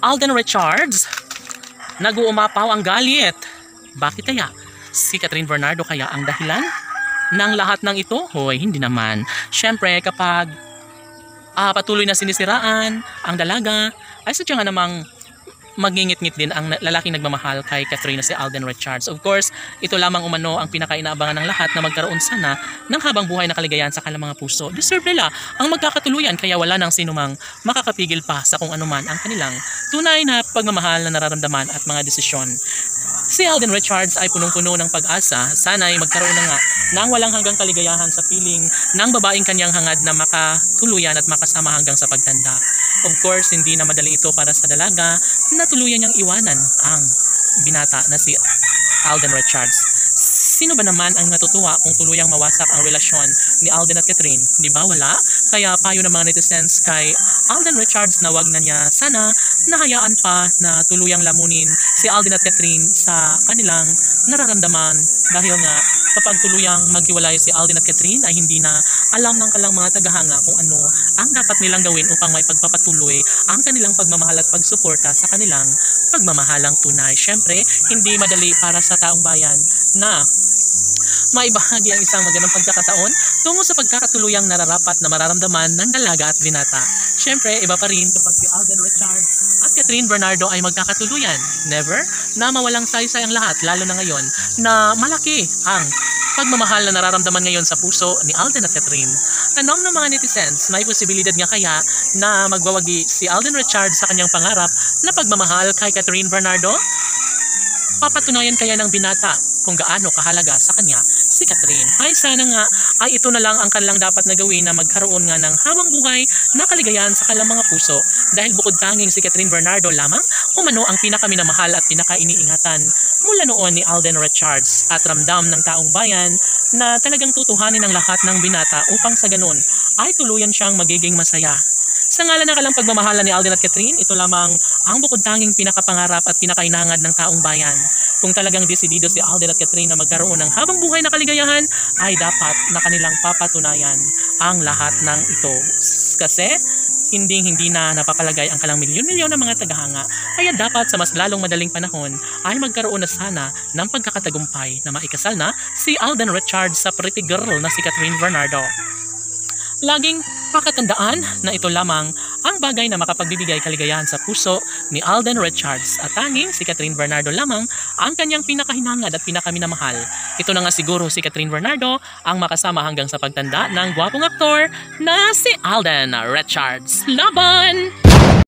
Alden Richards, nag-uumapaw ang galit. Bakit kaya? Si Catherine Bernardo kaya ang dahilan ng lahat ng ito? Hoy, hindi naman. Siyempre, kapag patuloy na sinisiraan ang dalaga, ay sadya nga namang magingit-ngit din ang lalaking nagmamahal kay Catherine na si Alden Richards. Of course, ito lamang umano ang pinakainaabangan ng lahat na magkaroon sana ng habang buhay na kaligayahan sa kanilang mga puso. Deserve nila ang magkakatuluyan, kaya wala nang sinumang makakapigil pa sa kung anuman ang kanilang tunay na pagmamahal na nararamdaman at mga desisyon. Si Alden Richards ay punong-puno ng pag-asa. Sana ay magkaroon na nga ng walang hanggang kaligayahan sa piling ng babaeng kanyang hangad na makatuluyan at makasama hanggang sa pagtanda. Of course, hindi na madali ito para sa dalaga na tuluyan niyang iwanan ang binata na si Alden Richards. Sino ba naman ang natutuwa kung tuluyang mawasak ang relasyon ni Alden at Catherine? Di ba wala? Kaya payo ng mga netizens kay Alden Richards na wag na niya sana nahayaan pa na tuluyang lamunin si Alden at Catherine sa kanilang nararamdaman, dahil nga kapag tuluyang maghiwalay si Alden at Catherine ay hindi na alam ng kalang mga tagahanga kung ano ang dapat nilang gawin upang may pagpapatuloy ang kanilang pagmamahal at pagsuporta sa kanilang pagmamahalang tunay. Siyempre, hindi madali para sa taong bayan na maibahagi ang isang magandang pagkakataon tungo sa pagkakatuluyang nararapat na mararamdaman ng dalaga at binata. Siyempre, iba pa rin kapag si Alden Richards at Catherine Bernardo ay magkakatuluyan. Never na mawalang saysay ang lahat, lalo na ngayon na malaki ang pagmamahal na nararamdaman ngayon sa puso ni Alden at Catherine. Tanong ng mga netizens, may posibilidad nga kaya na magwawagi si Alden Richards sa kanyang pangarap na pagmamahal kay Catherine Bernardo? Papatunayan kaya ng binata kung gaano kahalaga sa kanya si Catherine? Ay sana nga ay ito na lang ang kanilang dapat na gawin, na magkaroon nga ng habang buhay na kaligayahan sa kanilang mga puso, dahil bukod tanging si Catherine Bernardo lamang umano ang pinakaminamahal at pinakainiingatan mula noon ni Alden Richards, at ramdam ng taong bayan na talagang tutuhanin ng lahat ng binata upang sa ganun ay tuluyan siyang magiging masaya. Sa ngalan ng kalang pagmamahala ni Alden at Catherine, ito lamang ang bukod tanging pinakapangarap at pinakainangad ng taong bayan. Kung talagang desidido si Alden at Catherine na magkaroon ng habang buhay na kaligayahan, ay dapat na kanilang papatunayan ang lahat ng ito. Kasi hindi na napapalagay ang kalang milyon-milyon ng mga tagahanga, kaya dapat sa mas lalong madaling panahon ay magkaroon na sana ng pagkakatagumpay na maikasal na si Alden Richards sa pretty girl na si Catherine Bernardo. Laging pakatandaan na ito lamang ang bagay na makapagbibigay kaligayahan sa puso ni Alden Richards, at tanging si Catherine Bernardo lamang ang kanyang pinakahinangad at pinakaminamahal. Ito na nga siguro si Catherine Bernardo ang makasama hanggang sa pagtanda ng gwapong aktor na si Alden Richards. Laban!